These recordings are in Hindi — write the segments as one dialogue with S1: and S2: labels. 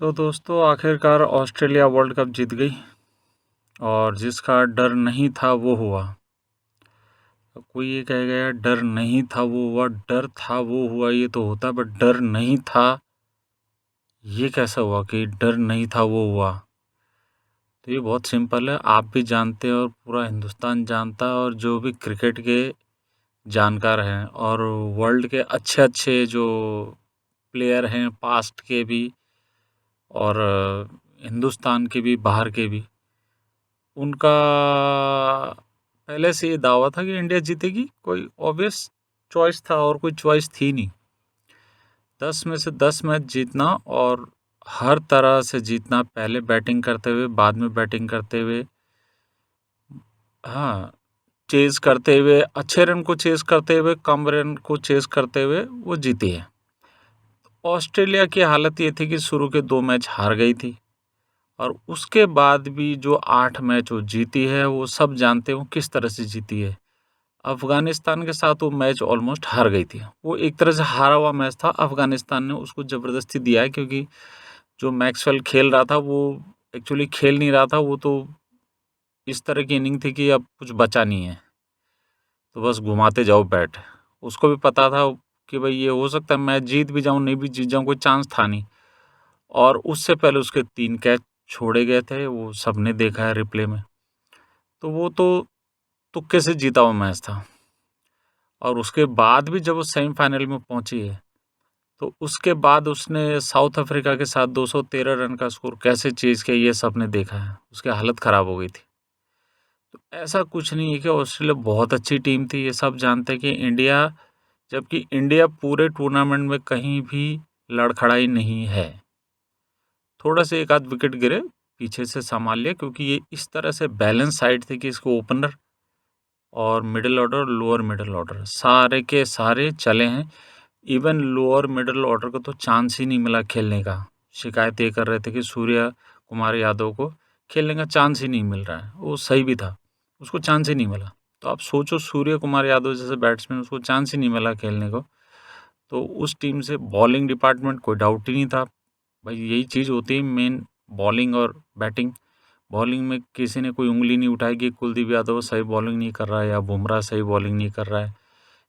S1: तो दोस्तों आखिरकार ऑस्ट्रेलिया वर्ल्ड कप जीत गई और जिसका डर नहीं था वो हुआ। कोई ये कहेगा यार डर नहीं था वो हुआ, डर था वो हुआ, ये तो होता, बट डर नहीं था ये कैसा हुआ कि डर नहीं था वो हुआ। तो ये बहुत सिंपल है, आप भी जानते हैं और पूरा हिंदुस्तान जानता है और जो भी क्रिकेट के जानकार हैं और वर्ल्ड के अच्छे अच्छे जो प्लेयर हैं पास्ट के भी और हिंदुस्तान के भी बाहर के भी, उनका पहले से ये दावा था कि इंडिया जीतेगी। कोई ऑब्वियस चॉइस था और कोई चॉइस थी नहीं। 10 में से 10 मैच जीतना और हर तरह से जीतना, पहले बैटिंग करते हुए, बाद में बैटिंग करते हुए, हाँ, चेज़ करते हुए, अच्छे रन को चेज़ करते हुए, कम रन को चेज़ करते हुए वो जीती है। ऑस्ट्रेलिया की हालत ये थी कि शुरू के 2 मैच हार गई थी और उसके बाद भी जो 8 मैच वो जीती है, वो सब जानते हो किस तरह से जीती है। अफ़गानिस्तान के साथ वो मैच ऑलमोस्ट हार गई थी। वो एक तरह से हारा हुआ मैच था, अफ़गानिस्तान ने उसको ज़बरदस्ती दिया है क्योंकि जो मैक्सवेल खेल रहा था वो एक्चुअली खेल नहीं रहा था, वो तो इस तरह की इनिंग थी कि अब कुछ बचा नहीं है, तो बस घुमाते जाओ बैट। उसको भी पता था कि भाई ये हो सकता है मैं जीत भी जाऊँ, नहीं भी जीत जाऊँ, कोई चांस था नहीं। और उससे पहले उसके 3 कैच छोड़े गए थे, वो सबने देखा है रिप्ले में। तो वो तो तुक्के से जीता हुआ मैच था। और उसके बाद भी जब वो सेमीफाइनल में पहुंची है, तो उसके बाद उसने साउथ अफ्रीका के साथ 213 रन का स्कोर कैसे चेज़ किया ये सबने देखा है। उसकी हालत ख़राब हो गई थी। तो ऐसा कुछ नहीं है कि ऑस्ट्रेलिया बहुत अच्छी टीम थी, ये सब जानते हैं कि इंडिया, जबकि इंडिया पूरे टूर्नामेंट में कहीं भी लड़खड़ाई नहीं है। थोड़ा से एक आध विकेट गिरे, पीछे से संभाल लिया क्योंकि ये इस तरह से बैलेंस साइड थी कि इसको ओपनर और middle order, lower middle order सारे के सारे चले हैं। इवन लोअर मिडिल ऑर्डर को तो चांस ही नहीं मिला खेलने का। शिकायत ये कर रहे थे कि सूर्य कुमार यादव को खेलने का चांस ही नहीं मिल रहा है। वो सही भी था, उसको चांस ही नहीं मिला। तो आप सोचो सूर्य कुमार यादव जैसे बैट्समैन, उसको चांस ही नहीं मिला खेलने को। तो उस टीम से बॉलिंग डिपार्टमेंट कोई डाउट ही नहीं था। भाई यही चीज़ होती है मेन, बॉलिंग और बैटिंग। बॉलिंग में किसी ने कोई उँगली नहीं उठाई कि कुलदीप यादव सही बॉलिंग नहीं कर रहा है या बुमराह सही बॉलिंग नहीं कर रहा है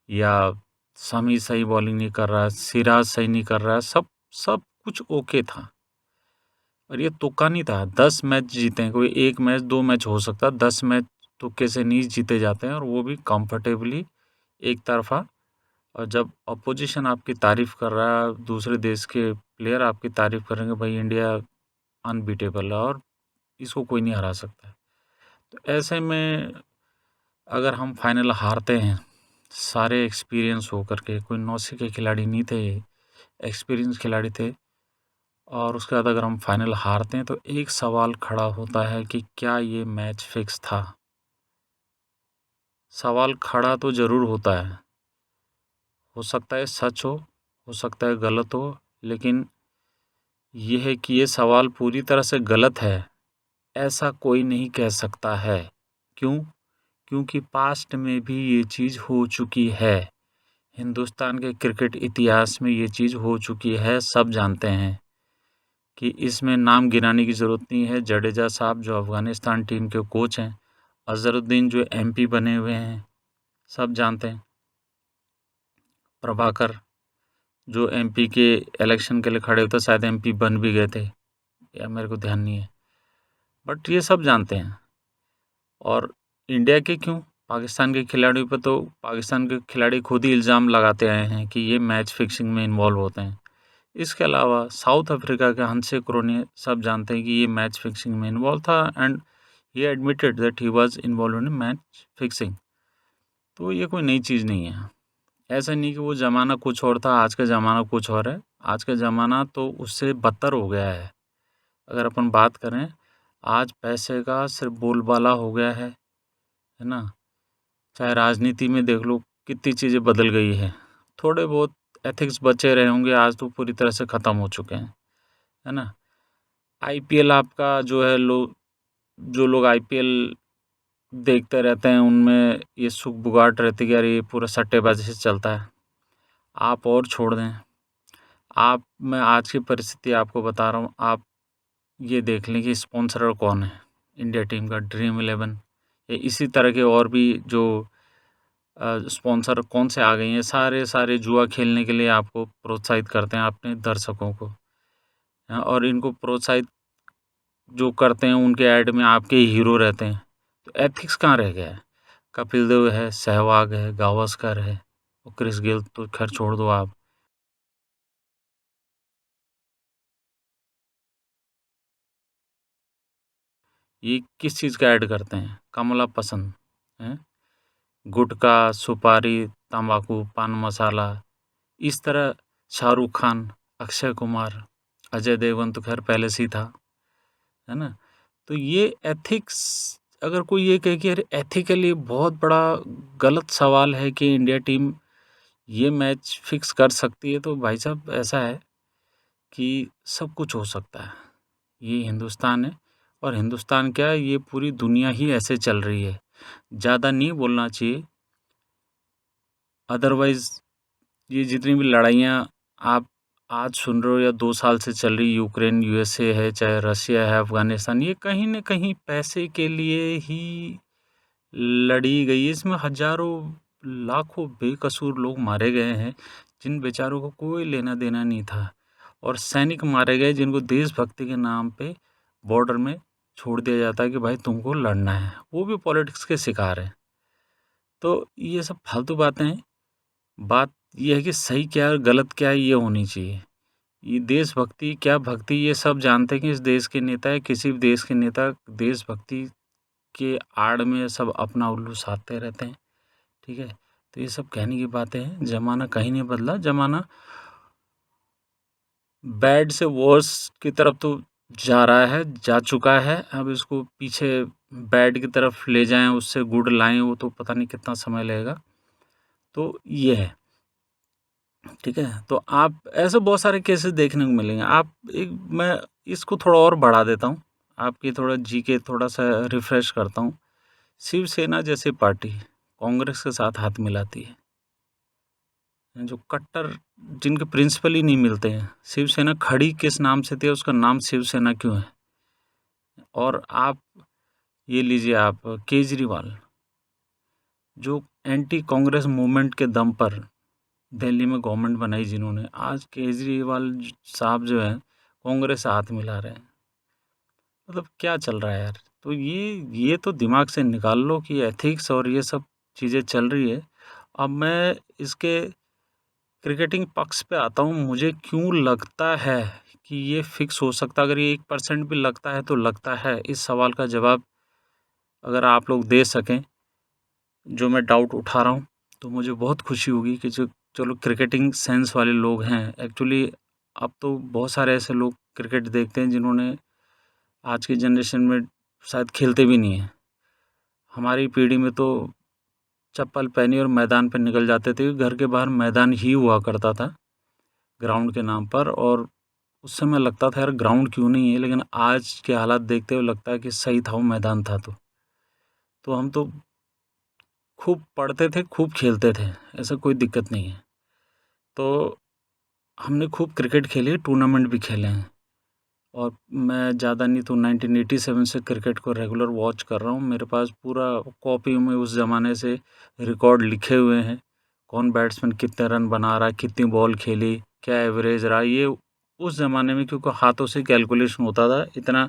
S1: या शमी सही बॉलिंग नहीं कर रहा है, सिराज सही नहीं कर रहा है। सब सब कुछ ओके था और ये तुक्का नहीं था। 10 मैच जीते हैं, कोई 1 मैच 2 मैच हो सकता है, 10 मैच तुक्के से नहीं जीते जाते हैं और वो भी कंफर्टेबली एक तरफ़ा। और जब अपोजिशन आपकी तारीफ़ कर रहा है, दूसरे देश के प्लेयर आपकी तारीफ़ करेंगे, भाई इंडिया अनबीटेबल है और इसको कोई नहीं हरा सकता है। तो ऐसे में अगर हम फाइनल हारते हैं, सारे एक्सपीरियंस होकर के, कोई नौसे के खिलाड़ी नहीं थे, एक्सपीरियंस खिलाड़ी थे, और उसके बाद अगर हम फाइनल हारते हैं तो एक सवाल खड़ा होता है कि क्या ये मैच फिक्स था? सवाल खड़ा तो ज़रूर होता है। हो सकता है सच हो सकता है गलत हो, लेकिन ये है कि ये सवाल पूरी तरह से गलत है, ऐसा कोई नहीं कह सकता है। क्यों? क्योंकि पास्ट में भी ये चीज़ हो चुकी है। हिंदुस्तान के क्रिकेट इतिहास में ये चीज़ हो चुकी है, सब जानते हैं कि इसमें नाम गिनाने की ज़रूरत नहीं है। जडेजा साहब जो अफ़गानिस्तान टीम के कोच हैं, अज़हरुद्दीन जो एमपी बने हुए हैं, सब जानते हैं। प्रभाकर जो एमपी के इलेक्शन के लिए खड़े होते, शायद एमपी बन भी गए थे, या मेरे को ध्यान नहीं है, बट ये सब जानते हैं। और इंडिया के क्यों, पाकिस्तान के खिलाड़ियों पर तो पाकिस्तान के खिलाड़ी खुद ही इल्ज़ाम लगाते आए हैं कि ये मैच फिक्सिंग में इन्वॉल्व होते हैं। इसके अलावा साउथ अफ्रीका के हंसे क्रोने सब जानते हैं कि ये मैच फिक्सिंग में इन्वॉल्व था and he admitted that he was involve in match fixing. तो ये कोई नई चीज़ नहीं है। ऐसा नहीं कि वो ज़माना कुछ और था, आज का ज़माना कुछ और है। आज का ज़माना तो उससे बदतर हो गया है। अगर अपन बात करें, आज पैसे का सिर्फ बोलबाला हो गया है ना? चाहे राजनीति में देख लो कितनी चीज़ें बदल गई हैं। थोड़े बहुत एथिक्स बचे रहे होंगे, आज तो पूरी तरह से ख़त्म हो चुके हैं, है ना? आईपीएल आपका जो है, जो लोग आईपीएल देखते रहते हैं उनमें ये सुख-बुगाहट रहती है कि यार ये पूरा सट्टेबाज़ी से चलता है। आप और छोड़ दें, मैं आज की परिस्थिति आपको बता रहा हूँ, आप ये देख लें कि स्पॉन्सरर कौन है इंडिया टीम का, ड्रीम 11 या इसी तरह के और भी जो स्पॉन्सर कौन से आ गए हैं, सारे जुआ खेलने के लिए आपको प्रोत्साहित करते हैं अपने दर्शकों को। और इनको प्रोत्साहित जो करते हैं उनके ऐड में आपके हीरो रहते हैं, तो एथिक्स कहाँ रह गया है? कपिल देव है, सहवाग है, गावस्कर है और क्रिस गेल तो खैर छोड़ दो आप। ये किस चीज़ का ऐड करते हैं? कमला पसंद है, गुटखा, सुपारी, तंबाकू, पान मसाला, इस तरह शाहरुख खान, अक्षय कुमार, अजय देवगन तो खैर पहले से ही था, है ना? तो ये एथिक्स, अगर कोई ये कहे कि अरे एथिकली बहुत बड़ा गलत सवाल है कि इंडिया टीम ये मैच फिक्स कर सकती है, तो भाई साहब ऐसा है कि सब कुछ हो सकता है। ये हिंदुस्तान है और हिंदुस्तान क्या है, ये पूरी दुनिया ही ऐसे चल रही है। ज़्यादा नहीं बोलना चाहिए, अदरवाइज़ ये जितनी भी लड़ाइयाँ आप आज सुन रहे हो या 2 साल से चल रही, यूक्रेन, यूएसए है, चाहे रशिया है, अफ़गानिस्तान, ये कहीं न कहीं पैसे के लिए ही लड़ी गई है। इसमें हज़ारों, लाखों बेकसूर लोग मारे गए हैं, जिन बेचारों को कोई लेना-देना नहीं था, और सैनिक मारे गए जिनको देशभक्ति के नाम पे बॉर्डर में छोड़ दिया जाता है कि भाई तुमको लड़ना है। वो भी पॉलिटिक्स के शिकार हैं। तो ये सब फालतू बातें हैं। बात ये है कि सही क्या है और गलत क्या है, ये होनी चाहिए। ये देशभक्ति क्या भक्ति, ये सब जानते हैं कि इस देश के नेता या किसी भी देश के नेता देशभक्ति के आड़ में सब अपना उल्लू साधते रहते हैं, ठीक है? तो ये सब कहने की बातें हैं। ज़माना कहीं नहीं बदला, ज़माना बैड से वर्स की तरफ तो जा रहा है, जा चुका है। अब इसको पीछे बैड की तरफ ले जाएँ, उससे गुड लाएँ, वो तो पता नहीं कितना समय लगेगा। तो ये है। ठीक है, तो आप ऐसे बहुत सारे केसेस देखने को मिलेंगे। आप एक मैं इसको थोड़ा और बढ़ा देता हूँ, आपकी थोड़ा जीके थोड़ा-सा रिफ्रेश करता हूँ। शिवसेना जैसी पार्टी कांग्रेस के साथ हाथ मिलाती है, जो कट्टर, जिनके प्रिंसिपल ही नहीं मिलते हैं। शिवसेना खड़ी किस नाम से थी, उसका नाम शिवसेना क्यों है? और आप ये लीजिए, आप केजरीवाल, जो एंटी कांग्रेस मूवमेंट के दम पर दिल्ली में गवर्नमेंट बनाई जिन्होंने, आज केजरीवाल साहब जो हैं कांग्रेस से हाथ मिला रहे हैं। मतलब क्या चल रहा है यार? तो ये तो दिमाग से निकाल लो कि एथिक्स और ये सब चीज़ें चल रही है। अब मैं इसके क्रिकेटिंग पक्ष पे आता हूँ। मुझे क्यों लगता है कि ये फिक्स हो सकता है? अगर ये 1% भी लगता है तो लगता है, इस सवाल का जवाब अगर आप लोग दे सकें, जो मैं डाउट उठा रहा हूँ, तो मुझे बहुत खुशी होगी कि जो चलो क्रिकेटिंग सेंस वाले लोग हैं। एक्चुअली अब तो बहुत सारे ऐसे लोग क्रिकेट देखते हैं जिन्होंने आज की जनरेशन में शायद खेलते भी नहीं हैं। हमारी पीढ़ी में तो चप्पल पहनी और मैदान पे निकल जाते थे। घर के बाहर मैदान ही हुआ करता था ग्राउंड के नाम पर, और उस समय लगता था यार ग्राउंड क्यों नहीं है, लेकिन आज के हालात देखते हुए लगता है कि सही था वो मैदान था तो हम तो खूब पढ़ते थे, खूब खेलते थे, ऐसा कोई दिक्कत नहीं है। तो हमने खूब क्रिकेट खेली है, टूर्नामेंट भी खेले हैं, और मैं ज़्यादा नहीं तो 1987 से क्रिकेट को रेगुलर वॉच कर रहा हूँ। मेरे पास पूरा कॉपी में उस ज़माने से रिकॉर्ड लिखे हुए हैं, कौन बैट्समैन कितने रन बना रहा है, कितनी बॉल खेली, क्या एवरेज रहा। ये उस ज़माने में क्योंकि हाथों से कैलकुलेशन होता था, इतना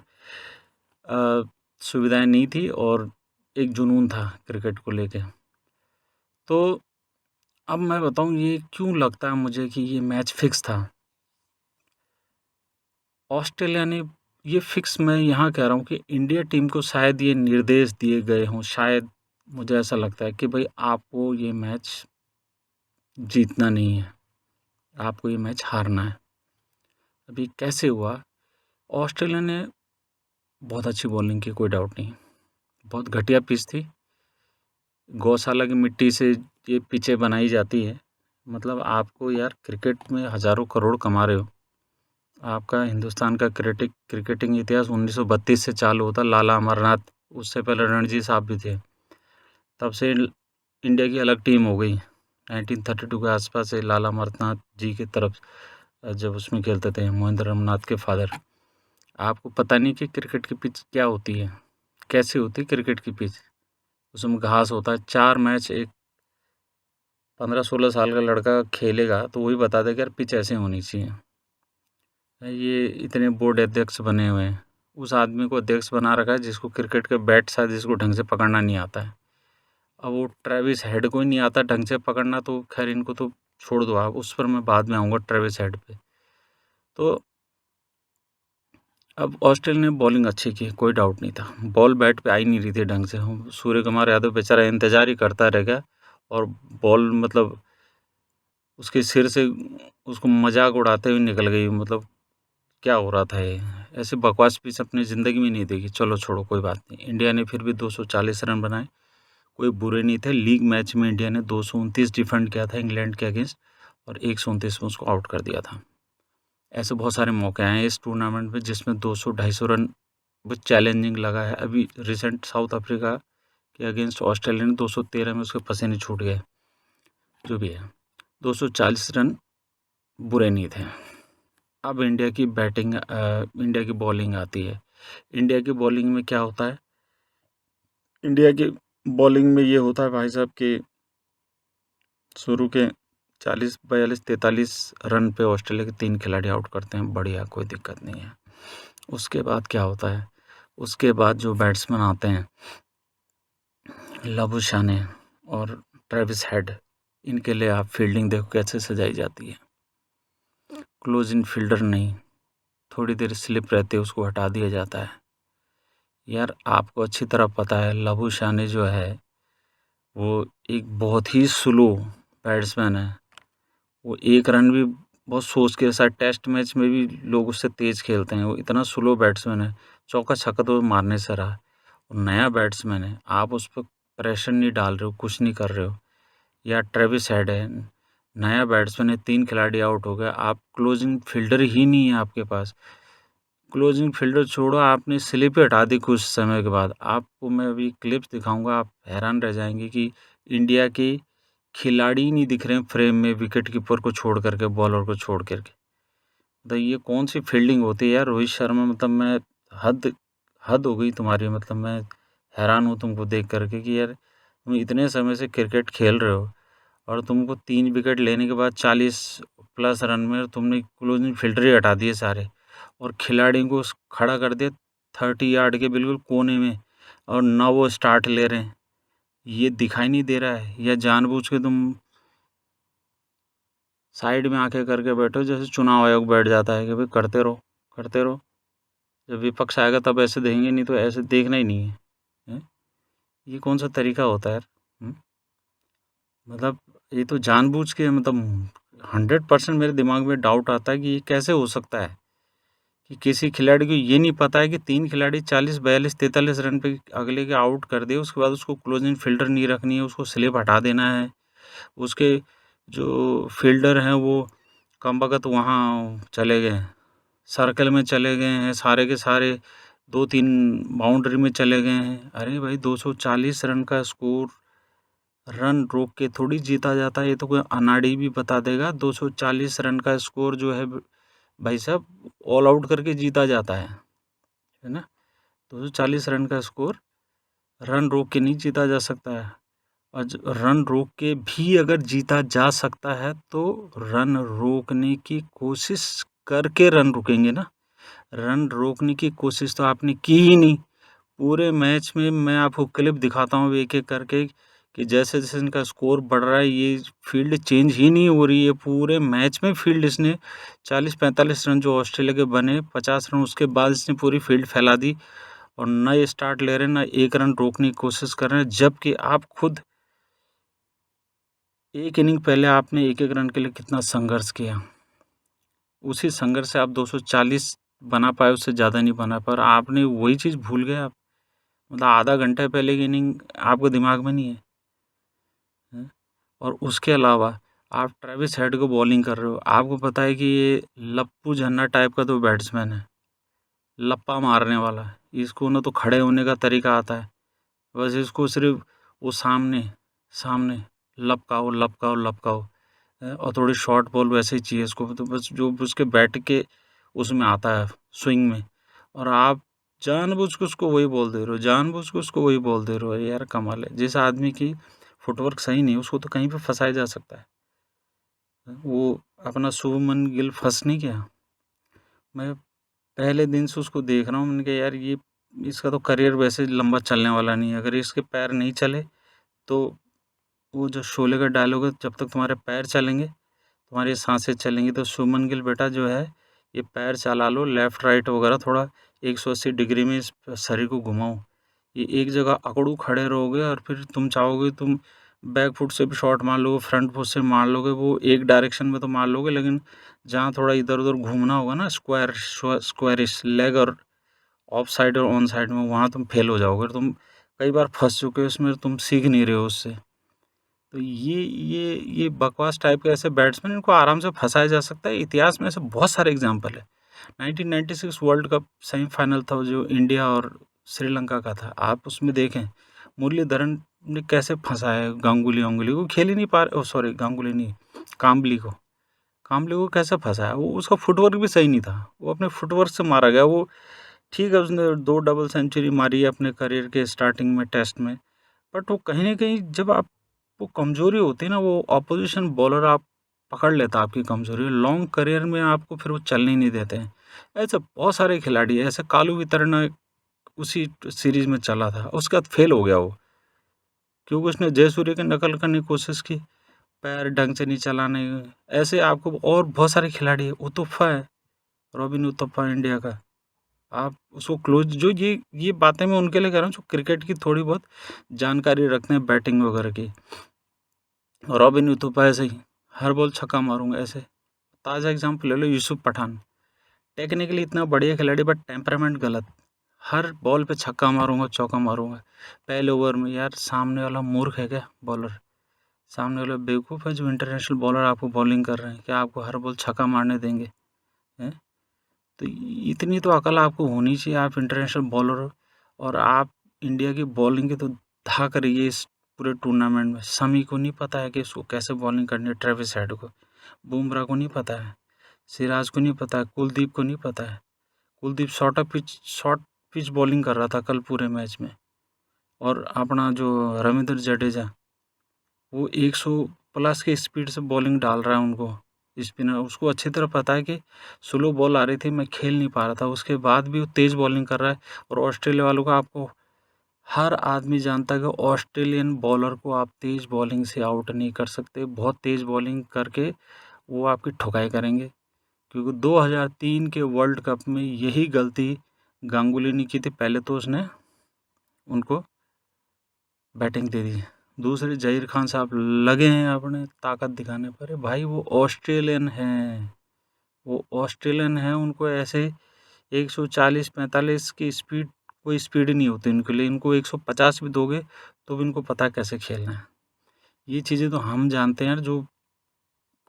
S1: सुविधाएं नहीं थी, और एक जुनून था क्रिकेट को लेके। तो अब मैं बताऊँ ये क्यों लगता है मुझे कि ये मैच फिक्स था। ऑस्ट्रेलिया ने ये फिक्स, मैं यहाँ कह रहा हूँ कि इंडिया टीम को शायद ये निर्देश दिए गए हों, शायद मुझे ऐसा लगता है कि भाई आपको ये मैच जीतना नहीं है, आपको ये मैच हारना है। अभी कैसे हुआ? ऑस्ट्रेलिया ने बहुत अच्छी बॉलिंग की, कोई डाउट नहीं, बहुत घटिया पिच थी, गौशाला की मिट्टी से ये पिचें बनाई जाती है। मतलब आपको यार क्रिकेट में हज़ारों करोड़ कमा रहे हो, आपका हिंदुस्तान का क्रिकेटिंग इतिहास 1932 से चालू होता, लाला अमरनाथ, उससे पहले रणजी साहब भी थे, तब से इंडिया की अलग टीम हो गई। 1932 के आसपास से लाला अमरनाथ जी की तरफ जब उसमें खेलते थे महेंद्र रमनाथ के फादर। आपको पता नहीं कि क्रिकेट की पिच क्या होती है, कैसे होती है क्रिकेट की पिच। उसमें घास होता है, 4 मैच एक 15-16 साल का लड़का खेलेगा तो वही बता देगा यार पिच ऐसे होनी चाहिए। ये इतने बोर्ड अध्यक्ष बने हुए हैं, उस आदमी को अध्यक्ष बना रखा है जिसको क्रिकेट के बैट शायद जिसको ढंग से पकड़ना नहीं आता है। अब वो ट्रेविस हेड को ही नहीं आता ढंग से पकड़ना, तो खैर इनको तो छोड़ दो आप, उस पर मैं बाद में आऊँगा ट्रेविस हेड पे। तो अब ऑस्ट्रेलिया ने बॉलिंग अच्छी की, कोई डाउट नहीं था। बॉल बैट पे आ ही नहीं रही थी ढंग से। सूर्य कुमार यादव बेचारा इंतज़ार ही करता रह गया और बॉल मतलब उसके सिर से उसको मजाक उड़ाते हुए निकल गई। मतलब क्या हो रहा था ये? ऐसे बकवास पिच अपनी ज़िंदगी में नहीं देखी। चलो छोड़ो, कोई बात नहीं। इंडिया ने फिर भी 240 रन बनाए, कोई बुरे नहीं थे। लीग मैच में इंडिया ने 229 डिफेंड किया था इंग्लैंड के अगेंस्ट और 129 में उसको आउट कर दिया था। ऐसे बहुत सारे मौके आए हैं इस टूर्नामेंट में जिसमें 200-250 रन बहुत चैलेंजिंग लगा है। अभी रिसेंट साउथ अफ्रीका के अगेंस्ट ऑस्ट्रेलिया ने 213 में उसके पसीने छूट गए। जो भी है, 240 रन बुरे नहीं थे। अब इंडिया की इंडिया की बॉलिंग आती है। इंडिया की बॉलिंग में क्या होता है? इंडिया की बॉलिंग में ये होता है भाई साहब कि शुरू के 40, 42, 43 रन पे ऑस्ट्रेलिया के 3 खिलाड़ी आउट करते हैं। बढ़िया, कोई दिक्कत नहीं है। उसके बाद क्या होता है? उसके बाद जो बैट्समैन आते हैं, लाबुशाने और ट्रेविस हेड, इनके लिए आप फील्डिंग देखो कैसे सजाई जाती है। क्लोज इन फील्डर नहीं, थोड़ी देर स्लिप रहती है उसको हटा दिया जाता है। यार आपको अच्छी तरह पता है लाबुशाने जो है वो एक बहुत ही स्लो बैट्समैन है। वो एक रन भी बहुत सोच के, साथ टेस्ट मैच में भी लोग उससे तेज़ खेलते हैं। वो इतना स्लो बैट्समैन है, चौका छक्का तो मारने से रहा। वो नया बैट्समैन है, आप उस पर प्रेशर नहीं डाल रहे हो, कुछ नहीं कर रहे हो। या ट्रेविस हेड है, नया बैट्समैन है, 3 खिलाड़ी आउट हो गए, आप क्लोजिंग फील्डर ही नहीं है आपके पास। क्लोजिंग फील्डर छोड़ो, आपने स्लिप ही हटा दी कुछ समय के बाद। आपको मैं अभी क्लिप्स दिखाऊंगा, आप हैरान रह जाएंगे कि इंडिया के खिलाड़ी ही नहीं दिख रहे हैं फ्रेम में, विकेट कीपर को छोड़ करके, बॉलर को छोड़ करके। मतलब ये कौन सी फील्डिंग होती है यार रोहित शर्मा? मतलब मैं हद हद हो गई तुम्हारी। मतलब मैं हैरान हूँ तुमको देख करके कि यार तुम इतने समय से क्रिकेट खेल रहे हो और तुमको 3 विकेट लेने के बाद 40 प्लस रन में तुमने क्लोजिंग फील्डर ही हटा दिए सारे और खिलाड़ियों को खड़ा कर दिया 30 यार्ड के बिल्कुल कोने में, और ना वो स्टार्ट ले रहे हैं। ये दिखाई नहीं दे रहा है या जानबूझ के तुम साइड में आके करके बैठो, जैसे चुनाव आयोग बैठ जाता है कि भाई करते रहो करते रहो, जब विपक्ष आएगा तब ऐसे देखेंगे, नहीं तो ऐसे देखना ही नहीं है, हैं? ये कौन सा तरीका होता है यार? मतलब ये तो जानबूझ के, मतलब 100% मेरे दिमाग में डाउट आता है कि ये कैसे हो सकता है कि किसी खिलाड़ी को ये नहीं पता है कि 3 खिलाड़ी 40, 42, 43 रन पे अगले के आउट कर दे, उसके बाद उसको क्लोजिंग फील्डर नहीं रखनी है, उसको स्लिप हटा देना है। उसके जो फील्डर हैं वो कमबख्त वहाँ चले गए, सर्कल में चले गए हैं, सारे के सारे 2-3 बाउंड्री में चले गए हैं। अरे भाई 240 रन का स्कोर रन रोक के थोड़ी जीता जाता है, ये तो कोई अनाड़ी भी बता देगा। 240 रन का स्कोर जो है भाई साहब ऑल आउट करके जीता जाता है ना। 240 रन का स्कोर रन रोक के नहीं जीता जा सकता है। और रन रोक के भी अगर जीता जा सकता है तो रन रोकने की कोशिश करके रन रुकेंगे ना। रन रोकने की कोशिश तो आपने की ही नहीं पूरे मैच में। मैं आपको क्लिप दिखाता हूँ एक एक करके कि जैसे जैसे इनका स्कोर बढ़ रहा है ये फील्ड चेंज ही नहीं हो रही है। पूरे मैच में फील्ड इसने 40-45 रन जो ऑस्ट्रेलिया के बने, 50 रन उसके बाद इसने पूरी फील्ड फैला दी और ना ये स्टार्ट ले रहे हैं ना एक रन रोकने की कोशिश कर रहे हैं। जबकि आप खुद एक इनिंग पहले आपने एक एक रन के लिए कितना संघर्ष किया, उसी संघर्ष से आप 240 बना पाए, उससे ज़्यादा नहीं बना पाए और आपने वही चीज़ भूल गए आप। मतलब आधा घंटे पहले की इनिंग आपको दिमाग में नहीं है, हैं? और उसके अलावा आप ट्रेविस हेड को बॉलिंग कर रहे हो, आपको पता है कि ये लप्पू झन्ना टाइप का तो बैट्समैन है, लप्पा मारने वाला। इसको ना तो खड़े होने का तरीका आता है, बस इसको सिर्फ वो सामने सामने लपकाओ लपकाओ लपकाओ। और थोड़ी शॉर्ट बॉल वैसे ही चाहिए इसको, तो बस जो उसके बैट के उसमें आता है स्विंग में, और आप जानबूझ के उसको वही बॉल दे रहे हो, जानबूझ के उसको वही बॉल दे रहे हो। यार कमाल है। जिस आदमी की फुटवर्क सही नहीं है उसको तो कहीं पे फंसाया जा सकता है। वो अपना शुभमन गिल फंस नहीं गया। मैं पहले दिन से उसको देख रहा हूँ, मैंने कहा यार ये इसका तो करियर वैसे लंबा चलने वाला नहीं है। अगर इसके पैर नहीं चले तो वो जो शोले का डायलॉग है, जब तक तुम्हारे पैर चलेंगे तुम्हारी सांसें चलेंगी। तो शुभमन गिल बेटा जो है ये पैर चला लो, लेफ्ट राइट वगैरह थोड़ा 180 डिग्री में इस शरीर को घुमाओ। ये एक जगह अकड़ू खड़े रहोगे और फिर तुम चाहोगे तुम बैक फुट से भी शॉट मार लोगे, फ्रंट फुट से मार लोगे, वो एक डायरेक्शन में तो मार लोगे, लेकिन जहाँ थोड़ा इधर उधर घूमना होगा ना, स्क्वायरिश लेग और ऑफ साइड और ऑन साइड में, वहाँ तुम फेल हो जाओगे। तुम कई बार फंस चुके हो इसमें, तुम सीख नहीं रहे हो उससे। तो ये बकवास टाइप के ऐसे बैट्समैन, इनको आराम से फंसाया जा सकता है। इतिहास में ऐसे बहुत सारे एग्जाम्पल है। 1996 वर्ल्ड कप सेमीफाइनल था जो इंडिया और श्रीलंका का था। आप उसमें देखें मुरलीधरन ने कैसे फंसाया गांगुली को, खेल ही नहीं पा रहे, सॉरी गांगुली नहीं, काम्बली को कैसे फंसाया। वो उसका फुटवर्क भी सही नहीं था, वो अपने फुटवर्क से मारा गया। वो ठीक है उसने 2 डबल सेंचुरी मारी है अपने करियर के स्टार्टिंग में टेस्ट में, बट वो कहीं न कहीं जब आप वो कमज़ोरी होती है ना, वो ऑपोजिशन बॉलर आप पकड़ लेता है आपकी कमज़ोरी, लॉन्ग करियर में आपको फिर वो चलने ही नहीं देते हैं। ऐसे बहुत सारे खिलाड़ी हैं, ऐसे कालू वितरण उसी सीरीज़ में चला था, उसके बाद फेल हो गया वो, क्योंकि उसने जयसूर्य की नकल करने की कोशिश की, पैर ढंग से नहीं चलाने। ऐसे आपको और बहुत सारे खिलाड़ी हैं, उतुप्पा है, रॉबिन उतप्पा इंडिया का। आप उसको क्लोज, जो ये बातें मैं उनके लिए कह रहा हूँ जो क्रिकेट की थोड़ी बहुत जानकारी रखते हैं, बैटिंग वगैरह की। रॉबिन उतुप्पा ऐसे ही हर बॉल छक्का मारूंगा ऐसे। ताज़ा एग्जाम्पल ले लो यूसुफ पठान, टेक्निकली इतना बढ़िया खिलाड़ी बट टेम्परामेंट गलत, हर बॉल पे छक्का मारूंगा चौका मारूंगा। पहले ओवर में यार सामने वाला मूर्ख है क्या बॉलर, सामने वाला बेवकूफ़ है जो इंटरनेशनल बॉलर आपको बॉलिंग कर रहे हैं, क्या आपको हर बॉल छक्का मारने देंगे हैं? तो इतनी तो अकल आपको होनी चाहिए, आप इंटरनेशनल बॉलर हो और आप इंडिया की बॉलिंग की तो धाक रही है इस पूरे टूर्नामेंट में। शमी को नहीं पता है कि उसको कैसे बॉलिंग करनी है, ट्रेविस हेड को, बुमराह को नहीं पता है, सिराज को नहीं पता है, कुलदीप को नहीं पता है। कुलदीप शॉर्ट पिच बॉलिंग कर रहा था कल पूरे मैच में, और अपना जो रविंद्र जडेजा वो 100 प्लस की स्पीड से बॉलिंग डाल रहा है उनको, स्पिनर। उसको अच्छी तरह पता है कि स्लो बॉल आ रही थी, मैं खेल नहीं पा रहा था, उसके बाद भी वो तेज़ बॉलिंग कर रहा है। और ऑस्ट्रेलिया वालों का आपको हर आदमी जानता है कि ऑस्ट्रेलियन बॉलर को आप तेज़ बॉलिंग से आउट नहीं कर सकते, बहुत तेज़ बॉलिंग करके वो आपकी ठुकाई करेंगे। क्योंकि 2003 के वर्ल्ड कप में यही गलती गांगुली ने की थी, पहले तो उसने उनको बैटिंग दे दी, दूसरे ज़हीर खान साहब लगे हैं अपने ताकत दिखाने पर। भाई वो ऑस्ट्रेलियन हैं, वो ऑस्ट्रेलियन हैं, उनको ऐसे 140-45 की स्पीड, कोई स्पीड नहीं होती इनके लिए। इनको 150 भी दोगे तो भी इनको पता है कैसे खेलना है। ये चीज़ें तो हम जानते हैं यार, जो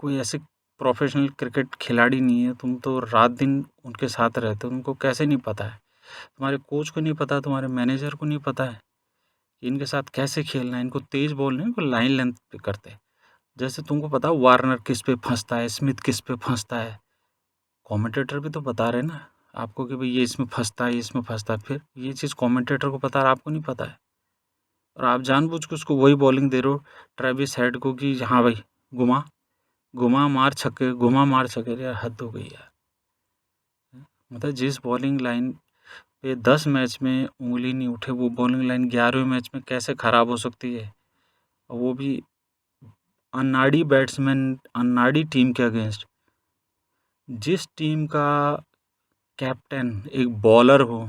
S1: कोई ऐसे प्रोफेशनल क्रिकेट खिलाड़ी नहीं है, तुम तो रात दिन उनके साथ रहते हो, उनको कैसे नहीं पता है। तुम्हारे कोच को नहीं पता, तुम्हारे मैनेजर को नहीं पता है कि इनके साथ कैसे खेलना है। इनको तेज़ बॉल नहीं, इनको लाइन लेंथ पे करते हैं। जैसे तुमको पता है वार्नर किस पे फंसता है, स्मिथ किस पे फंसता है, कमेंटेटर भी तो बता रहे हैं ना आपको कि भाई ये इसमें फंसता है, ये इसमें फंसता है। फिर ये चीज़ कमेंटेटर को पता है, आपको नहीं पता है, और आप जानबूझ के उसको वही बॉलिंग दे रहे हो ट्रेविस हेड को कि हाँ भाई घुमा घुमा मार छक्के, घुमा मार छक्के। यार हद हो गई यार। मतलब जिस बॉलिंग लाइन पे 10 मैच में उंगली नहीं उठे, वो बॉलिंग लाइन 11वें मैच में कैसे ख़राब हो सकती है, और वो भी अनाड़ी बैट्समैन, अनाड़ी टीम के अगेंस्ट। जिस टीम का कैप्टन एक बॉलर हो,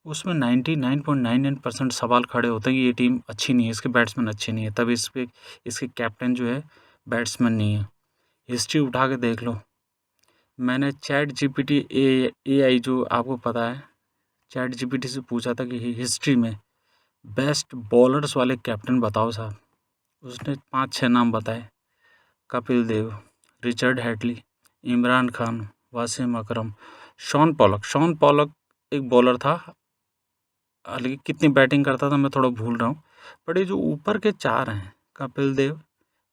S1: उसमें 99.99% सवाल खड़े होते हैं कि ये टीम अच्छी नहीं है, इसके बैट्समैन अच्छे नहीं है, तब इस पे इसके कैप्टन जो है बैट्समैन नहीं है। हिस्ट्री उठा के देख लो। मैंने चैट जीपीटी एआई जो आपको पता है, चैट जीपीटी से पूछा था कि हिस्ट्री में बेस्ट बॉलर्स वाले कैप्टन बताओ साहब। उसने 5-6 नाम बताए, कपिल देव, रिचर्ड हैडली, इमरान खान, वासिम अकरम, शॉन पॉलक एक बॉलर था, हालांकि कितनी बैटिंग करता था मैं थोड़ा भूल रहा हूँ। बट ये जो ऊपर के 4 हैं, कपिल देव,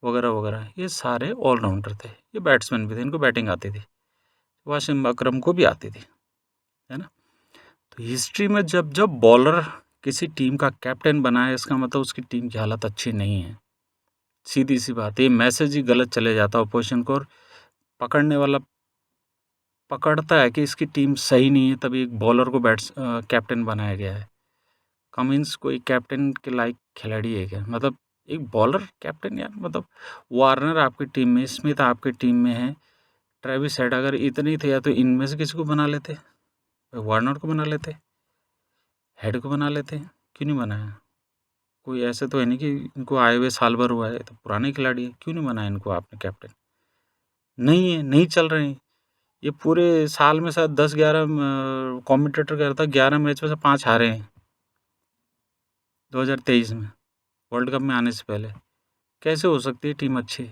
S1: वगैरह वगैरह, ये सारे ऑलराउंडर थे। ये बैट्समैन भी थे, इनको बैटिंग आती थी, वासिम अकरम को भी आती थी, है ना। तो हिस्ट्री में जब जब बॉलर किसी टीम का कैप्टन बना है, इसका मतलब उसकी टीम की हालत अच्छी नहीं है। सीधी सी बात है, ये मैसेज ही गलत चले जाता है अपोजिशन को, और पकड़ने वाला पकड़ता है कि इसकी टीम सही नहीं है, तभी एक बॉलर को कैप्टन बनाया गया है। कमिंस कोई कैप्टन के लायक खिलाड़ी है क्या? मतलब एक बॉलर कैप्टन यार, मतलब वार्नर आपकी टीम में, स्मिथ आपकी टीम में है, ट्रेविस हेड अगर इतने ही थे या तो इनमें से किसी को बना लेते, वार्नर को बना लेते, हेड को बना लेते, क्यों नहीं बनाया? कोई ऐसे तो है नहीं कि इनको आए हुए साल भर हुआ है, तो पुराने खिलाड़ी है, क्यों नहीं बनाया इनको आपने कैप्टन? नहीं है, नहीं चल रहे हैं ये। पूरे साल में शायद 10-11 कमेंटेटर कहता 11 मैच में से 5 हारे हैं 2023 में, वर्ल्ड कप में आने से पहले। कैसे हो सकती है टीम अच्छी?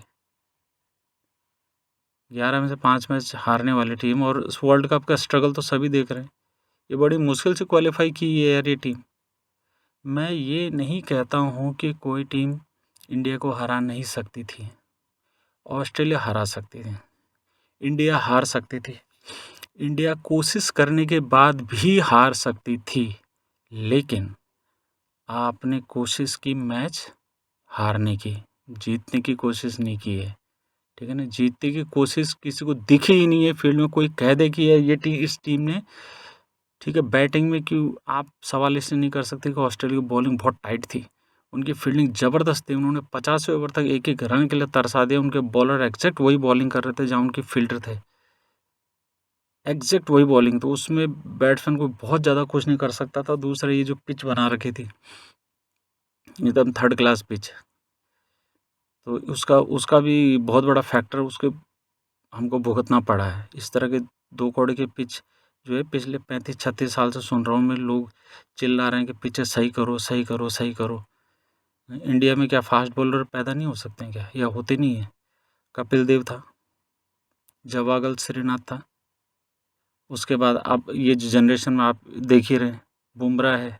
S1: 11 में से 5 मैच हारने वाली टीम, और इस वर्ल्ड कप का स्ट्रगल तो सभी देख रहे हैं। ये बड़ी मुश्किल से क्वालिफाई की है यार ये टीम। मैं ये नहीं कहता हूँ कि कोई टीम इंडिया को हरा नहीं सकती थी, ऑस्ट्रेलिया हरा सकती थी, इंडिया हार सकती थी, इंडिया कोशिश करने के बाद भी हार सकती थी, लेकिन आपने कोशिश की मैच हारने की, जीतने की कोशिश नहीं की है, ठीक है ना। जीतने की कोशिश किसी को दिखी ही नहीं है फील्ड में, कोई कह दे कि ये इस टीम ने, ठीक है। बैटिंग में क्यों आप सवाल इसलिए नहीं कर सकते कि ऑस्ट्रेलिया की बॉलिंग बहुत टाइट थी, उनकी फील्डिंग ज़बरदस्त थी, उन्होंने 50वें ओवर तक एक एक रन के लिए तरसा दिया। उनके बॉलर एग्जैक्ट वही बॉलिंग कर रहे थे जहाँ उनके फील्डर थे, एग्जैक्ट वही बॉलिंग, तो उसमें बैट्समैन को बहुत ज़्यादा कुछ नहीं कर सकता था। दूसरा ये जो पिच बना रखी थी एकदम थर्ड क्लास पिच, तो उसका भी बहुत बड़ा फैक्टर उसके हमको भुगतना पड़ा है। इस तरह के 2 कौड़ी के पिच जो है पिछले 35-36 साल से सुन रहा हूँ मैं, लोग चिल्ला रहे हैं कि पिचेस सही करो, सही करो, सही करो। इंडिया में क्या फास्ट बॉलर पैदा नहीं हो सकते हैं क्या, या होते नहीं है? कपिल देव था, जवागल श्रीनाथ था, उसके बाद आप ये जो जनरेशन में आप देख ही रहे हैं, बुमराह है,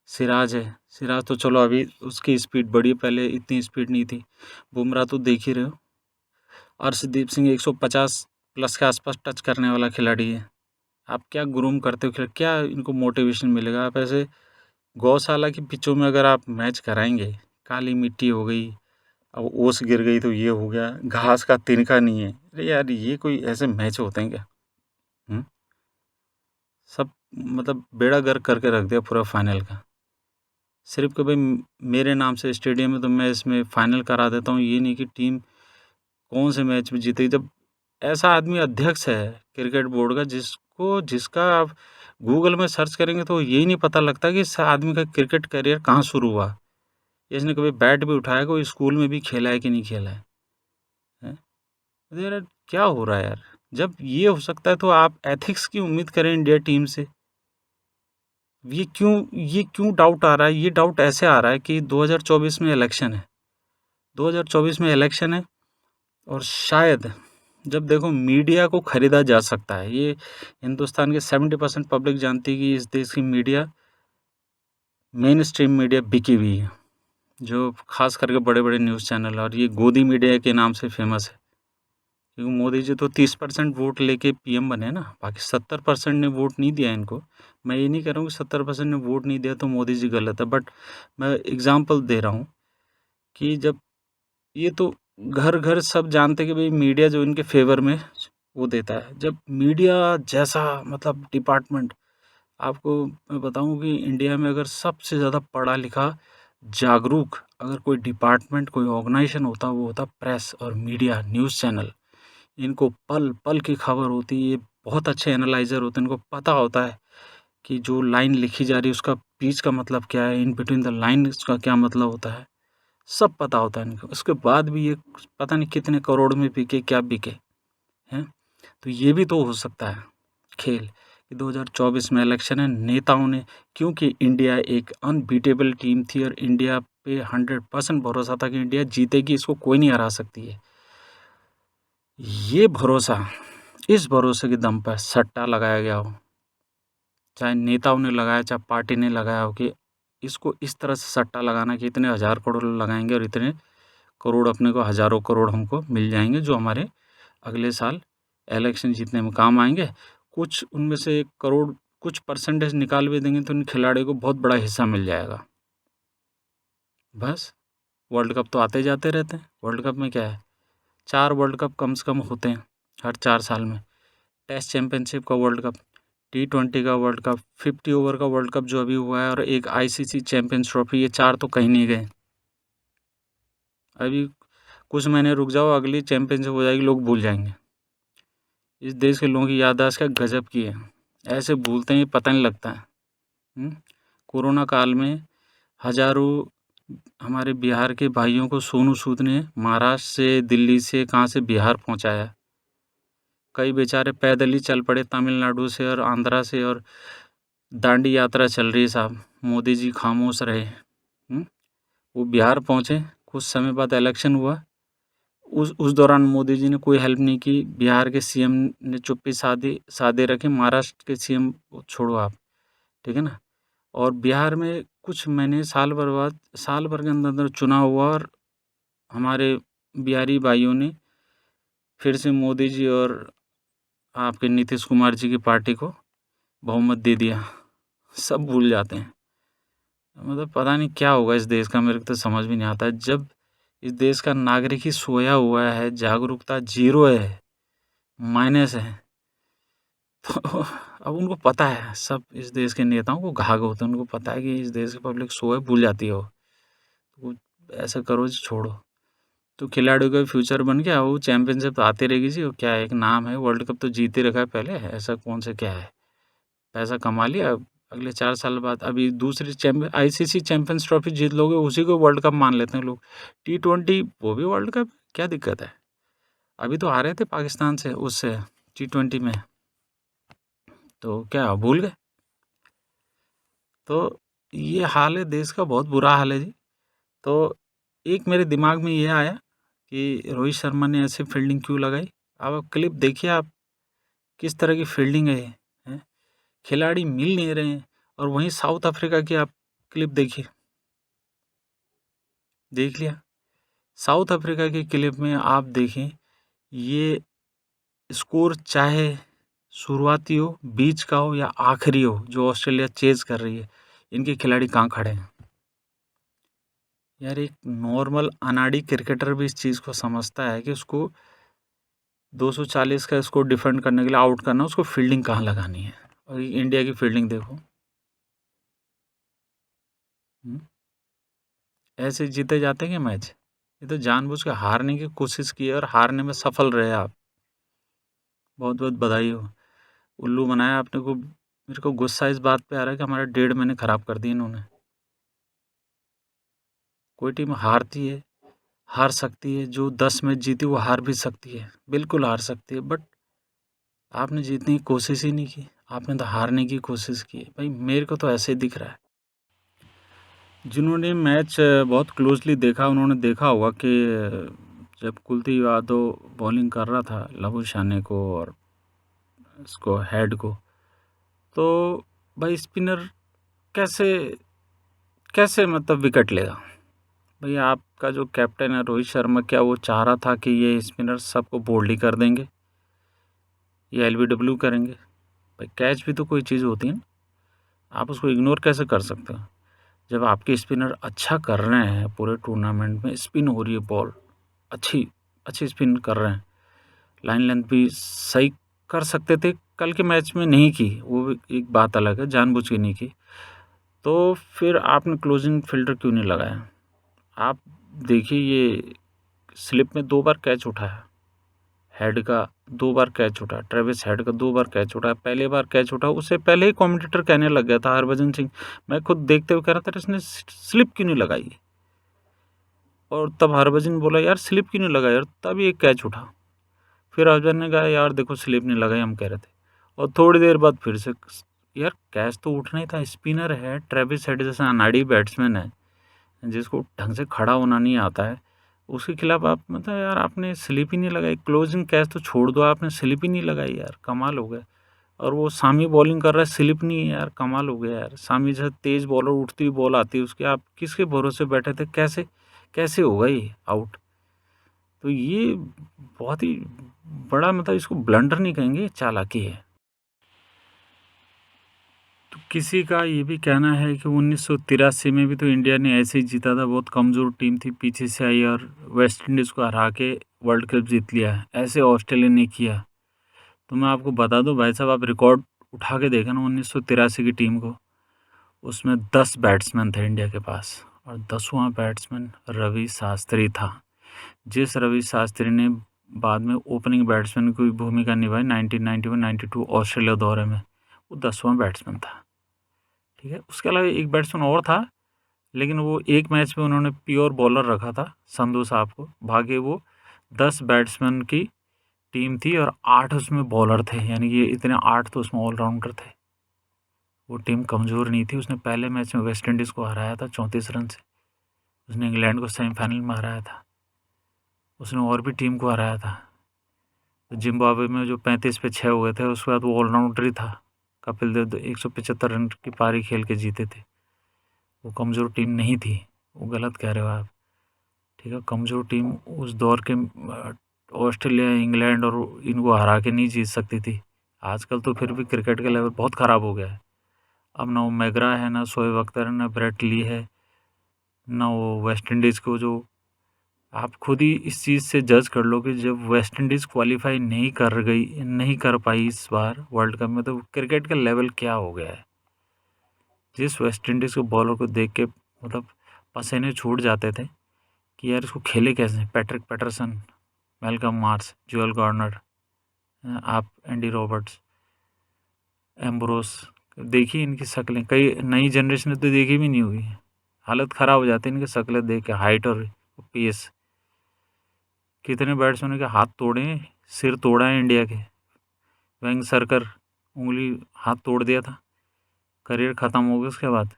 S1: सिराज है। सिराज तो चलो अभी उसकी स्पीड बढ़ी, पहले इतनी स्पीड नहीं थी। बुमराह तो देख ही रहे हो, अर्शदीप सिंह 150 प्लस के आसपास टच करने वाला खिलाड़ी है। आप क्या ग्रूम करते हो खिलाड़ी, क्या इनको मोटिवेशन मिलेगा? आप ऐसे गौशाला की पिचों में अगर आप मैच कराएंगे, काली मिट्टी हो गई, अब ओस गिर गई तो ये हो गया, घास का तिनका नहीं है, अरे यार ये कोई ऐसे मैच होते हैं क्या? हुँ? सब मतलब बेड़ा गर्क करके रख दिया पूरा फाइनल का। सिर्फ़ कि भाई मेरे नाम से स्टेडियम है तो मैं इसमें फाइनल करा देता हूँ, ये नहीं कि टीम कौन से मैच में जीतेगी। जब ऐसा आदमी अध्यक्ष है क्रिकेट बोर्ड का, जिसका आप गूगल में सर्च करेंगे तो यही नहीं पता लगता कि इस आदमी का क्रिकेट करियर कहाँ शुरू हुआ, इसने कभी बैट भी उठाया, कोई स्कूल में भी खेला है कि नहीं खेला है, हैं? अरे यार क्या हो रहा है यार? जब ये हो सकता है तो आप एथिक्स की उम्मीद करें इंडिया टीम से। ये क्यों डाउट आ रहा है? ये डाउट ऐसे आ रहा है कि 2024 में इलेक्शन है, 2024 में इलेक्शन है, और शायद जब देखो मीडिया को खरीदा जा सकता है, ये हिंदुस्तान के 70% पब्लिक जानती है कि इस देश की मीडिया, मेन स्ट्रीम मीडिया बिकी हुई है, जो खास करके बड़े-बड़े न्यूज़ चैनल, और ये गोदी मीडिया के नाम से फेमस है। क्योंकि मोदी जी तो 30% वोट लेके पीएम बने ना, बाकी 70% ने वोट नहीं दिया इनको। मैं ये नहीं कह रहा हूँ कि 70% ने वोट नहीं दिया तो मोदी जी गलत है, बट मैं एग्ज़ाम्पल दे रहा हूँ कि जब ये तो घर-घर सब जानते हैं कि भाई मीडिया जो इनके फ़ेवर में वो देता है। जब मीडिया जैसा मतलब डिपार्टमेंट, आपको मैं बताऊँ कि इंडिया में अगर सबसे ज़्यादा पढ़ा-लिखा, जागरूक अगर कोई डिपार्टमेंट, कोई ऑर्गनाइज़ेशन होता, वो होता प्रेस और मीडिया, न्यूज़ चैनल। इनको पल-पल की खबर होती है, ये बहुत अच्छे एनालाइज़र होते हैं, इनको पता होता है कि जो लाइन लिखी जा रही है उसका बीच का मतलब क्या है, इन बिटवीन द लाइन उसका क्या मतलब होता है, सब पता होता है इनको। उसके बाद भी ये पता नहीं कितने करोड़ में बिके, क्या बिके, हैं? तो ये भी तो हो सकता है खेल कि 2024 में इलेक्शन है, नेताओं ने, क्योंकि इंडिया एक अनबीटेबल टीम थी और इंडिया पे 100% भरोसा था कि इंडिया जीतेगी, इसको कोई नहीं हरा सकती है। ये भरोसा, इस भरोसे के दम पर सट्टा लगाया गया हो, चाहे नेताओं ने लगाया, चाहे पार्टी ने लगाया हो, कि इसको इस तरह से सट्टा लगाना कि इतने हज़ार करोड़ लगाएँगे और इतने करोड़ अपने को, हज़ारों करोड़ हमको मिल जाएंगे, जो हमारे अगले साल इलेक्शन जीतने में काम आएंगे। कुछ उनमें से 1 करोड़ कुछ परसेंटेज निकाल भी देंगे तो इन खिलाड़ियों को बहुत बड़ा हिस्सा मिल जाएगा। बस वर्ल्ड कप तो आते जाते रहते हैं। वर्ल्ड कप में क्या है, 4 वर्ल्ड कप कम से कम होते हैं हर 4 साल में। टेस्ट चैंपियनशिप का वर्ल्ड कप, T20 का वर्ल्ड कप, 50 ओवर का वर्ल्ड कप जो अभी हुआ है, और एक ICC चैंपियंस ट्रॉफी, ये 4 तो कहीं नहीं गए। अभी कुछ महीने रुक जाओ, अगली चैंपियनशिप हो जाएगी, लोग भूल जाएंगे। इस देश के लोगों की याददाश्त क्या गजब की है, ऐसे भूलते हैं पता नहीं लगता है। कोरोना काल में हज़ारों हमारे बिहार के भाइयों को सोनू सूद ने महाराष्ट्र से, दिल्ली से, कहाँ से बिहार पहुंचाया। कई बेचारे पैदल ही चल पड़े तमिलनाडु से और आंध्रा से, और दांडी यात्रा चल रही है साहब, मोदी जी खामोश रहे। वो बिहार पहुंचे, कुछ समय बाद इलेक्शन हुआ, उस दौरान मोदी जी ने कोई हेल्प नहीं की। बिहार के सीएम ने चुप्पी साधे रखी, महाराष्ट्र के सीएम छोड़ो आप, ठीक है ना। और बिहार में कुछ महीने, साल भर के अंदर चुनाव हुआ, और हमारे बिहारी भाइयों ने फिर से मोदी जी और आपके नीतीश कुमार जी की पार्टी को बहुमत दे दिया। सब भूल जाते हैं। मतलब पता नहीं क्या होगा इस देश का, मेरे को तो समझ भी नहीं आता। जब इस देश का नागरिक ही सोया हुआ है, जागरूकता 0 है, माइनस है, तो अब उनको पता है, सब इस देश के नेताओं को घाघ होते हैं, उनको पता है कि इस देश की पब्लिक सोए, भूल जाती हो, तो ऐसा करो जी, छोड़ो। तो खिलाड़ियों का फ्यूचर बन गया, वो चैंपियनशिप तो आती रहेगी जी, वो क्या है, एक नाम है, वर्ल्ड कप तो जीत ही रखा है पहले, ऐसा कौन सा क्या है, पैसा कमा लिया, अगले 4 साल बाद अभी दूसरी ICC चैंपियंस ट्रॉफी जीत लोगे, उसी को वर्ल्ड कप मान लेते हैं लोग। T20 वो भी वर्ल्ड कप, क्या दिक्कत है। अभी तो हारे थे पाकिस्तान से उससे T20 में, तो क्या भूल गए। तो ये हाल है देश का, बहुत बुरा हाल है जी। तो एक मेरे दिमाग में ये आया कि रोहित शर्मा ने ऐसे फील्डिंग क्यों लगाई। अब क्लिप देखिए आप, किस तरह की फील्डिंग है, हैं? खिलाड़ी मिल नहीं रहे हैं। और वहीं साउथ अफ्रीका की आप क्लिप देखिए, देख लिया। साउथ अफ्रीका की क्लिप में आप देखें, ये स्कोर चाहे शुरुआती हो, बीच का हो या आखिरी हो, जो ऑस्ट्रेलिया चेज कर रही है, इनके खिलाड़ी कहाँ खड़े हैं। यार एक नॉर्मल अनाड़ी क्रिकेटर भी इस चीज़ को समझता है कि उसको 240 का स्कोर डिफेंड करने के लिए, आउट करना, उसको फील्डिंग कहाँ लगानी है। और इंडिया की फील्डिंग देखो, ऐसे जीते जाते हैं मैच। ये तो जानबूझ के हारने की कोशिश की है, और हारने में सफल रहे आप, बहुत बहुत बधाई हो। उल्लू बनाया आपने को। मेरे को गुस्सा इस बात पे आ रहा है कि हमारे 1.5 महीने ख़राब कर दिए इन्होंने। कोई टीम हारती है, हार सकती है, जो 10 मैच जीती वो हार भी सकती है, बिल्कुल हार सकती है, बट आपने जीतने की कोशिश ही नहीं की, आपने तो हारने की कोशिश की है। भाई मेरे को तो ऐसे ही दिख रहा है। जिन्होंने मैच बहुत क्लोजली देखा, उन्होंने देखा होगा कि जब कुलदीप यादव बॉलिंग कर रहा था लबूशाने को और इसको हेड को, तो भाई स्पिनर कैसे कैसे मतलब विकेट लेगा। भाई आपका जो कैप्टन है रोहित शर्मा, क्या वो चाह रहा था कि ये स्पिनर सबको बोल्ड ही कर देंगे, ये LBW करेंगे। भाई कैच भी तो कोई चीज़ होती है ना, आप उसको इग्नोर कैसे कर सकते हो। जब आपके स्पिनर अच्छा कर रहे हैं, पूरे टूर्नामेंट में स्पिन हो रही है बॉल, अच्छी अच्छी स्पिन कर रहे हैं, लाइन लेंथ भी सही कर सकते थे, कल के मैच में नहीं की, वो भी एक बात अलग है, जानबूझ के नहीं की, तो फिर आपने क्लोजिंग फिल्टर क्यों नहीं लगाया। आप देखिए, ये स्लिप में 2 बार कैच उठाया, हेड का 2 बार कैच उठा, ट्रेविस हेड का 2 बार कैच उठा, पहले बार कैच उठा, उससे पहले ही कमेंटेटर कहने लग गया था, हरभजन सिंह, मैं खुद देखते हुए कह रहा था इसने स्लिप क्यों नहीं लगाई। और तब हरभजन बोला यार स्लिप क्यों नहीं लगाई, यार तब ये कैच उठा। फिर हरभजन ने कहा यार देखो स्लिप नहीं लगाई, हम कह रहे थे। और थोड़ी देर बाद फिर से, यार कैच तो उठना ही था, स्पिनर है, ट्रेविस हेड जैसा अनाड़ी बैट्समैन है, जिसको ढंग से खड़ा होना नहीं आता है, उसके खिलाफ आप मतलब यार आपने स्लिप ही नहीं लगाई। क्लोजिंग कैच तो छोड़ दो, आपने स्लिप ही नहीं लगाई, यार कमाल हो गया। और वो सामी बॉलिंग कर रहा है, स्लिप नहीं है, यार कमाल हो गया यार। सामी जैसे तेज़ बॉलर, उठती हुई बॉल आती है उसकी, आप किसके भरोसे बैठे थे, कैसे कैसे होगा ये आउट। तो ये बहुत ही बड़ा, मतलब इसको ब्लंडर नहीं कहेंगे, चालाकी है। तो किसी का ये भी कहना है कि 1983 में भी तो इंडिया ने ऐसे ही जीता था, बहुत कमज़ोर टीम थी, पीछे से आई और वेस्ट इंडीज़ को हरा के वर्ल्ड कप जीत लिया। ऐसे ऑस्ट्रेलिया ने किया। तो मैं आपको बता दूं भाई साहब, आप रिकॉर्ड उठा के देखा ना 1983 की टीम को, उसमें 10 बैट्समैन थे इंडिया के पास, और 10वां बैट्समैन रवि शास्त्री था। जिस रवि शास्त्री ने बाद में ओपनिंग बैट्समैन की भूमिका निभाई 1991-92 ऑस्ट्रेलिया दौरे में, वो 10वां बैट्समैन था। ठीक है, उसके अलावा एक बैट्समैन और था, लेकिन वो एक मैच में उन्होंने प्योर बॉलर रखा था संधू साहब को। भागे वो 10 बैट्समैन की टीम थी और 8 उसमें बॉलर थे, यानी कि इतने 8 तो उसमें ऑलराउंडर थे। वो टीम कमज़ोर नहीं थी। उसने पहले मैच में वेस्ट इंडीज़ को हराया था 34 रन से। उसने इंग्लैंड को सेमीफाइनल में हराया था। उसने और भी टीम को हराया था। तो जिम्बाब्वे में जो 35 पे 6 हुए थे, उसके बाद वो ऑलराउंडर ही था। कपिल देव 175 रन की पारी खेल के जीते थे। वो कमज़ोर टीम नहीं थी। वो गलत कह रहे हो आप। ठीक है, कमज़ोर टीम उस दौर के ऑस्ट्रेलिया, इंग्लैंड और इनको हरा के नहीं जीत सकती थी। आजकल तो फिर भी क्रिकेट का लेवल बहुत ख़राब हो गया है। अब ना वो मैगरा है, ना शोएब अख्तर है, ना ब्रेट ली है, ना वो वेस्ट इंडीज़ को, जो आप खुद ही इस चीज़ से जज कर लो कि जब वेस्ट इंडीज़ क्वालिफाई नहीं कर पाई इस बार वर्ल्ड कप में, तो क्रिकेट का लेवल क्या हो गया है। जिस वेस्ट इंडीज़ के बॉलर को देख के मतलब पसीने छूट जाते थे कि यार इसको खेले कैसे। Patrick Patterson, Malcolm Marshall, Joel Garner, आप एंडी रॉबर्ट्स, एम्ब्रोस, देखिए इनकी शक्लें। कई नई जनरेशन ने तो देखी भी नहीं होगी। हालत ख़राब हो जाती है इनकी शक्लें देख के। हाइट और पेस, कितने बैट्समैनों के हाथ तोड़े हैं, सिर तोड़ा है इंडिया के। वेंगसरकर उंगली, हाथ तोड़ दिया था, करियर ख़त्म हो गया उसके बाद।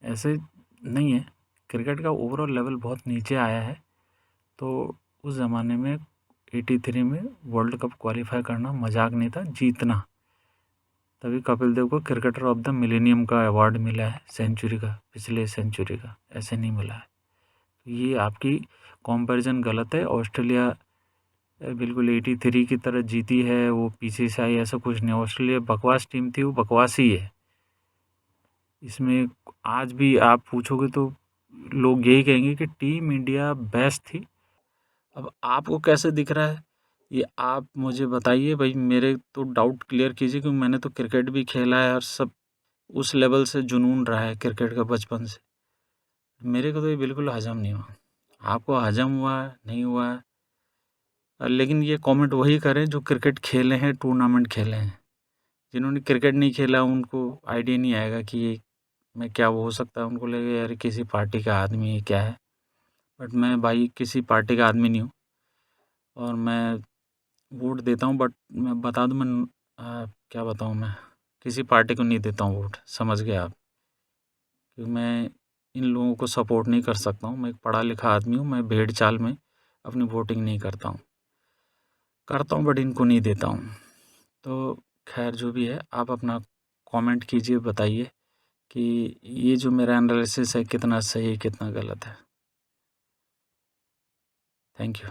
S1: ऐसे नहीं है, क्रिकेट का ओवरऑल लेवल बहुत नीचे आया है। तो उस ज़माने में 83 में वर्ल्ड कप क्वालिफाई करना मजाक नहीं था, जीतना। तभी कपिल देव को क्रिकेटर ऑफ द मिलेनियम का अवार्ड मिला है, सेंचुरी का, पिछले सेंचुरी का। ऐसे नहीं मिला है। ये आपकी कंपैरिजन गलत है। ऑस्ट्रेलिया बिल्कुल 83 की तरह जीती है, वो पीछे से आई, ऐसा कुछ नहीं। ऑस्ट्रेलिया बकवास टीम थी, वो बकवास ही है। इसमें आज भी आप पूछोगे तो लोग यही कहेंगे कि टीम इंडिया बेस्ट थी। अब आपको कैसे दिख रहा है ये आप मुझे बताइए भाई। मेरे तो डाउट क्लियर कीजिए, क्योंकि मैंने तो क्रिकेट भी खेला है और सब उस लेवल से जुनून रहा है क्रिकेट का बचपन से। मेरे को तो ये बिल्कुल हजम नहीं हुआ। आपको हजम हुआ है, नहीं हुआ है। लेकिन ये कमेंट वही करें जो क्रिकेट खेले हैं, टूर्नामेंट खेले हैं। जिन्होंने क्रिकेट नहीं खेला उनको आइडिया नहीं आएगा कि ये मैं क्या वो हो सकता है। उनको लगेगा यार किसी पार्टी का आदमी है, क्या है। बट मैं भाई किसी पार्टी का आदमी नहीं हूँ, और मैं वोट देता हूँ। बट मैं बता दूँ, मैं क्या बताऊँ, मैं किसी पार्टी को नहीं देता हूँ वोट, समझ गए आप। क्योंकि मैं इन लोगों को सपोर्ट नहीं कर सकता हूँ। मैं एक पढ़ा लिखा आदमी हूँ। मैं भेड़ चाल में अपनी वोटिंग नहीं करता हूँ, करता हूँ बट इनको नहीं देता हूँ। तो खैर जो भी है, आप अपना कमेंट कीजिए, बताइए कि ये जो मेरा एनालिसिस है कितना सही है, कितना गलत है। Thank you.